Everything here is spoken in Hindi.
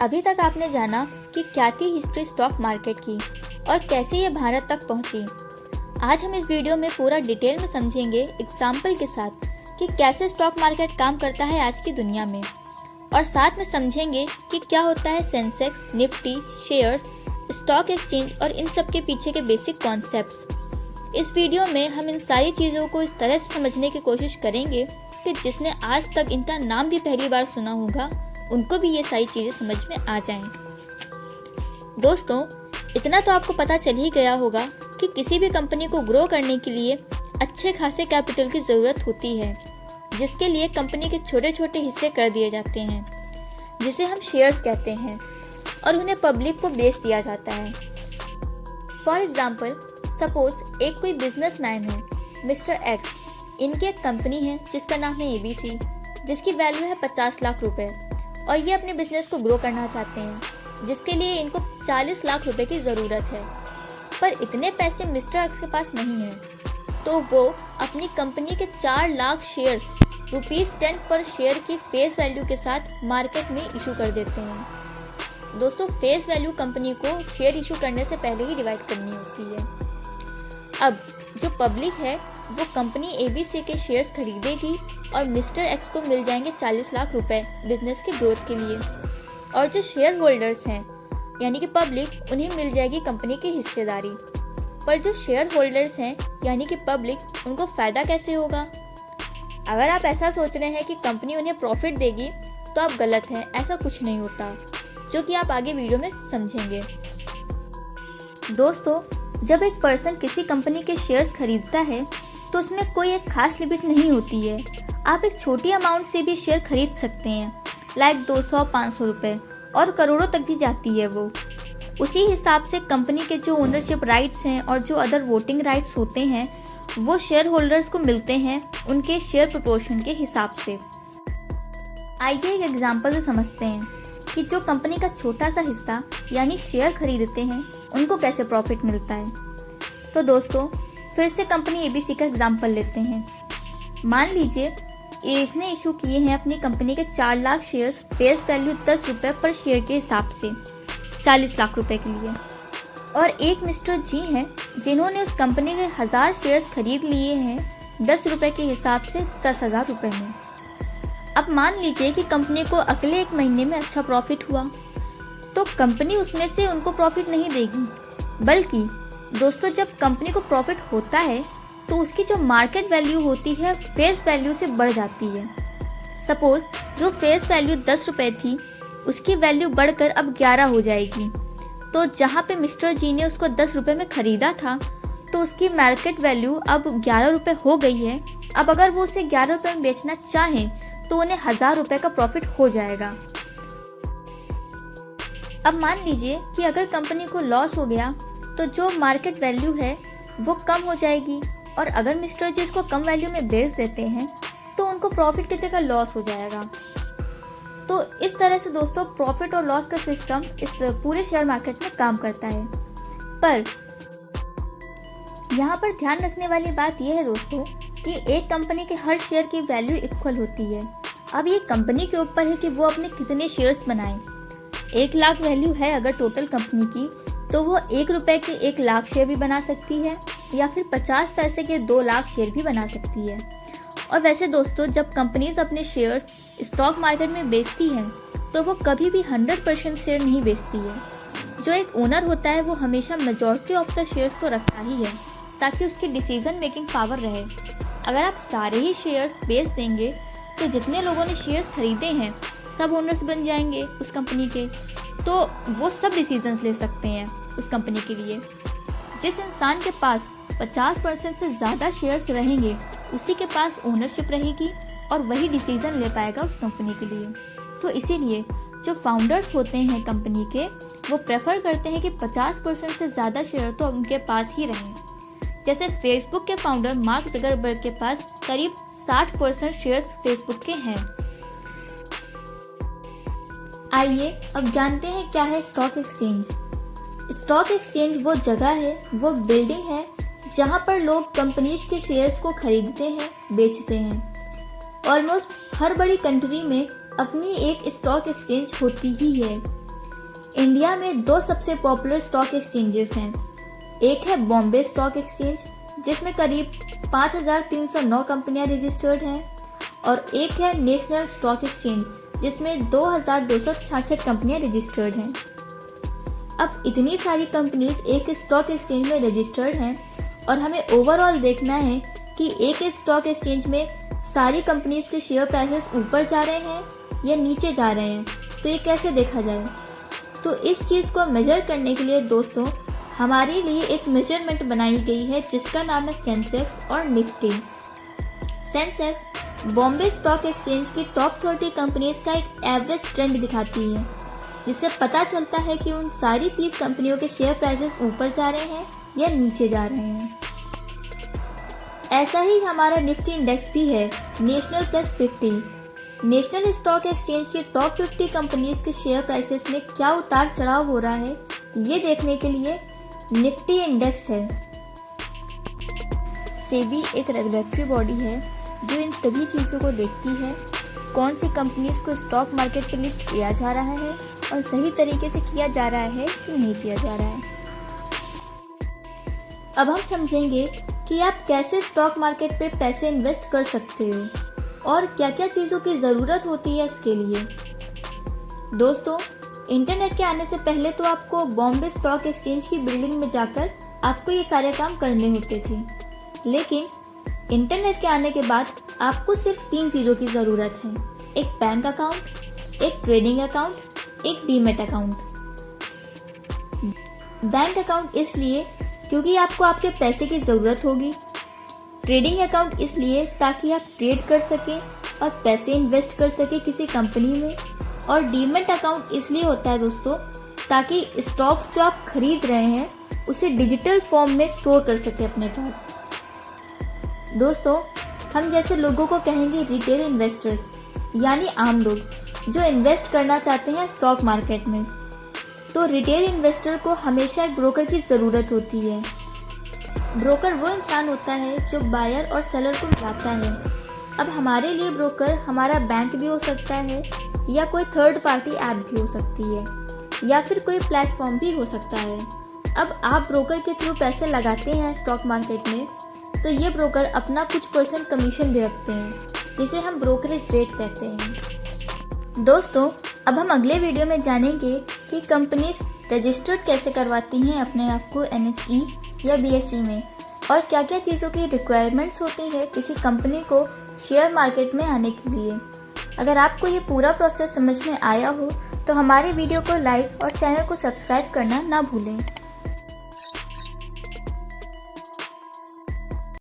अभी तक आपने जाना कि क्या थी हिस्ट्री स्टॉक मार्केट की और कैसे ये भारत तक पहुंची। आज हम इस वीडियो में पूरा डिटेल में समझेंगे एग्जाम्पल के साथ कि कैसे स्टॉक मार्केट काम करता है आज की दुनिया में, और साथ में समझेंगे कि क्या होता है Sensex, Nifty, shares, stock exchange और इन सब के पीछे के बेसिक कॉन्सेप्ट्स। इस वीडियो में हम इन सारी चीज़ों को इस तरह से समझने की कोशिश करेंगे कि जिसने आज तक इनका नाम भी पहली बार सुना होगा उनको भी ये सारी चीज़ें समझ में आ जाएं। दोस्तों, इतना तो आपको पता चल ही गया होगा कि किसी भी कंपनी को ग्रो करने के लिए अच्छे खासे कैपिटल की ज़रूरत होती है, जिसके लिए कंपनी के छोटे छोटे हिस्से कर दिए जाते हैं, जिसे हम शेयर्स कहते हैं, और उन्हें पब्लिक को बेच दिया जाता है। फॉर एग्जाम्पल, सपोज एक कोई बिजनेसमैन है, मिस्टर एक्स। इनकी एक कंपनी है जिसका नाम है एबीसी, जिसकी वैल्यू है 50 लाख रुपए, और ये अपने बिजनेस को ग्रो करना चाहते हैं, जिसके लिए इनको 40 लाख रुपए की ज़रूरत है। पर इतने पैसे मिस्टर एक्स के पास नहीं है, तो वो अपनी कंपनी के 4 लाख शेयर ₹10 पर शेयर की फेस वैल्यू के साथ मार्केट में इशू कर देते हैं। दोस्तों, फेस वैल्यू कंपनी को शेयर इशू करने से पहले ही डिवाइड करनी होती है। अब जो पब्लिक है वो कंपनी एबीसी के शेयर्स खरीदेगी और मिस्टर एक्स को मिल जाएंगे 40 लाख रुपए बिजनेस की ग्रोथ के लिए, और जो शेयर होल्डर्स हैं यानी कि पब्लिक, उन्हें मिल जाएगी कंपनी की हिस्सेदारी। पर जो शेयर होल्डर्स हैं यानी कि पब्लिक, उनको फ़ायदा कैसे होगा? अगर आप ऐसा सोच रहे हैं कि कंपनी उन्हें प्रॉफिट देगी तो आप गलत हैं। ऐसा कुछ नहीं होता, जो कि आप आगे वीडियो में समझेंगे। दोस्तों, जब एक पर्सन किसी कंपनी के शेयर्स खरीदता है तो उसमें कोई एक खास लिमिट नहीं होती है। आप एक छोटी अमाउंट से भी शेयर खरीद सकते हैं, लाइक 200-500 रुपये, और करोड़ों तक भी जाती है वो। उसी हिसाब से कंपनी के जो ओनरशिप राइट्स हैं और जो अदर वोटिंग राइट्स होते हैं वो शेयर होल्डर्स को मिलते हैं उनके शेयर प्रोपोर्शन के हिसाब से। आइए एक एग्जांपल से समझते हैं कि जो कंपनी का छोटा सा हिस्सा यानी शेयर खरीदते हैं उनको कैसे प्रॉफिट मिलता है। तो दोस्तों, फिर से कंपनी एबीसी का एग्जांपल लेते हैं। मान लीजिए इसने इशू किए हैं अपनी कंपनी के 4 लाख शेयर्स फेस वैल्यू 10 रुपये पर शेयर के हिसाब से 40 लाख रुपए के लिए, और एक मिस्टर जी हैं जिन्होंने उस कंपनी के 1000 शेयर्स खरीद लिए हैं 10 रुपये के हिसाब से 10,000 रुपये में। अब मान लीजिए कि कंपनी को अगले 1 महीने में अच्छा प्रॉफिट हुआ, तो कंपनी उसमें से उनको प्रॉफिट नहीं देगी, बल्कि दोस्तों जब कंपनी को प्रॉफिट होता है तो उसकी जो मार्केट वैल्यू होती है फेस वैल्यू से बढ़ जाती है। सपोज जो फेस वैल्यू 10 रुपये थी उसकी वैल्यू बढ़कर अब 11 हो जाएगी। तो जहाँ पे मिस्टर जी ने उसको 10 रुपये में खरीदा था तो उसकी मार्केट वैल्यू अब 11 रुपये हो गई है। अब अगर वो उसे 11 रुपये में बेचना चाहें तो उन्हें 1000 रुपये का प्रॉफिट हो जाएगा। अब मान लीजिए कि अगर कंपनी को लॉस हो गया तो जो मार्केट वैल्यू है वो कम हो जाएगी, और अगर मिस्टर जी इसको कम वैल्यू में बेच देते हैं तो उनको प्रॉफिट की जगह लॉस हो जाएगा। तो इस तरह से दोस्तों प्रॉफिट और लॉस का सिस्टम इस पूरे शेयर मार्केट में काम करता है। पर यहाँ पर ध्यान रखने वाली बात यह है दोस्तों कि एक कंपनी के हर शेयर की वैल्यू इक्वल होती है। अब ये कंपनी के ऊपर है कि वो अपने कितने शेयर्स बनाएं। 1 लाख वैल्यू है अगर टोटल कंपनी की, तो वो 1 रुपए के 1 लाख शेयर भी बना सकती है, या फिर 50 पैसे के 2 लाख शेयर भी बना सकती है। और वैसे दोस्तों, जब कंपनीज अपने शेयर्स स्टॉक मार्केट में बेचती हैं तो वो कभी भी 100% शेयर नहीं बेचती है। जो एक ओनर होता है वो हमेशा मेजॉरिटी ऑफ द शेयर्स तो रखता ही है, ताकि उसकी डिसीजन मेकिंग पावर रहे। अगर आप सारे ही शेयर्स बेच देंगे तो जितने लोगों ने शेयर्स खरीदे हैं सब ओनर्स बन जाएंगे उस कंपनी के, तो वो सब डिसीजंस ले सकते हैं उस कंपनी के लिए। जिस इंसान के पास 50% से ज़्यादा शेयर्स रहेंगे उसी के पास ओनरशिप रहेगी और वही डिसीजन ले पाएगा उस कंपनी के लिए। तो इसीलिए जो फाउंडर्स होते हैं कंपनी के वो प्रेफर करते हैं कि 50% से ज़्यादा शेयर तो उनके पास ही रहें। जैसे फेसबुक के फाउंडर मार्क जकरबर्ग के पास करीब 60% शेयर्स फेसबुक के हैं। आइए अब जानते हैं क्या है स्टॉक एक्सचेंज। स्टॉक एक्सचेंज वो जगह है, वो बिल्डिंग है जहाँ पर लोग कंपनीज के शेयर्स को खरीदते हैं, बेचते हैं। ऑलमोस्ट हर बड़ी कंट्री में अपनी एक स्टॉक एक्सचेंज होती ही है। इंडिया में दो सबसे पॉपुलर स्टॉक एक्सचेंजेस हैं। एक है बॉम्बे स्टॉक एक्सचेंज जिसमें करीब 5,309 कंपनियां रजिस्टर्ड हैं और एक है नेशनल स्टॉक एक्सचेंज जिसमें 2,266 कंपनियां रजिस्टर्ड हैं। अब इतनी सारी कंपनीज एक स्टॉक एक्सचेंज में रजिस्टर्ड हैं और हमें ओवरऑल देखना है कि एक स्टॉक एक्सचेंज में सारी कंपनीज के शेयर प्राइसेस ऊपर जा रहे हैं या नीचे जा रहे हैं, तो ये कैसे देखा जाए। तो इस चीज़ को मेजर करने के लिए दोस्तों हमारे लिए एक मेजरमेंट बनाई गई है जिसका नाम है सेंसेक्स और Nifty. Sensex Bombay stock exchange की टॉप 30 कंपनीज का एक एवरेज ट्रेंड दिखाती है, जिससे पता चलता है कि उन सारी 30 कंपनियों के शेयर प्राइसेस ऊपर जा रहे हैं या नीचे जा रहे हैं। ऐसा ही हमारा निफ्टी इंडेक्स भी है, national plus 50। National stock exchange की टॉप 50 कंपनीज के शेयर प्राइसेस में क्या उतार चढ़ाव हो रहा है ये देखने के लिए निफ्टी इंडेक्स है। सेबी एक रेगुलेटरी बॉडी है जो इन सभी चीज़ों को देखती है, कौन सी कंपनीज को स्टॉक मार्केट पर लिस्ट किया जा रहा है और सही तरीके से किया जा रहा है कि नहीं किया जा रहा है। अब हम समझेंगे कि आप कैसे स्टॉक मार्केट पे पैसे इन्वेस्ट कर सकते हो और क्या क्या चीज़ों की ज़रूरत होती है इसके लिए। दोस्तों, इंटरनेट के आने से पहले तो आपको बॉम्बे स्टॉक एक्सचेंज की बिल्डिंग में जाकर आपको ये सारे काम करने होते थे, लेकिन इंटरनेट के आने के बाद आपको सिर्फ 3 चीज़ों की ज़रूरत है, एक बैंक अकाउंट, एक ट्रेडिंग अकाउंट, एक डीमैट अकाउंट। बैंक अकाउंट इसलिए क्योंकि आपको आपके पैसे की ज़रूरत होगी, ट्रेडिंग अकाउंट इसलिए ताकि आप ट्रेड कर सकें और पैसे इन्वेस्ट कर सकें किसी कंपनी में, और डीमैट अकाउंट इसलिए होता है दोस्तों ताकि स्टॉक्स जो आप खरीद रहे हैं उसे डिजिटल फॉर्म में स्टोर कर सकें अपने पास। दोस्तों, हम जैसे लोगों को कहेंगे रिटेल इन्वेस्टर्स, यानी आम लोग जो इन्वेस्ट करना चाहते हैं स्टॉक मार्केट में, तो रिटेल इन्वेस्टर को हमेशा एक ब्रोकर की ज़रूरत होती है। ब्रोकर वो इंसान होता है जो बायर और सेलर को मिलाता है। अब हमारे लिए ब्रोकर हमारा बैंक भी हो सकता है या कोई थर्ड पार्टी ऐप भी हो सकती है या फिर कोई प्लेटफॉर्म भी हो सकता है। अब आप ब्रोकर के थ्रू पैसे लगाते हैं स्टॉक मार्केट में, तो ये ब्रोकर अपना कुछ % कमीशन भी रखते हैं, जिसे हम ब्रोकरेज रेट कहते हैं। दोस्तों, अब हम अगले वीडियो में जानेंगे कि कंपनीज रजिस्टर्ड कैसे करवाती हैं अपने आप को NSE या BSE में, और क्या क्या चीज़ों की रिक्वायरमेंट्स होती है किसी कंपनी को शेयर मार्केट में आने के लिए। अगर आपको ये पूरा प्रोसेस समझ में आया हो तो हमारे वीडियो को लाइक और चैनल को सब्सक्राइब करना ना भूलें।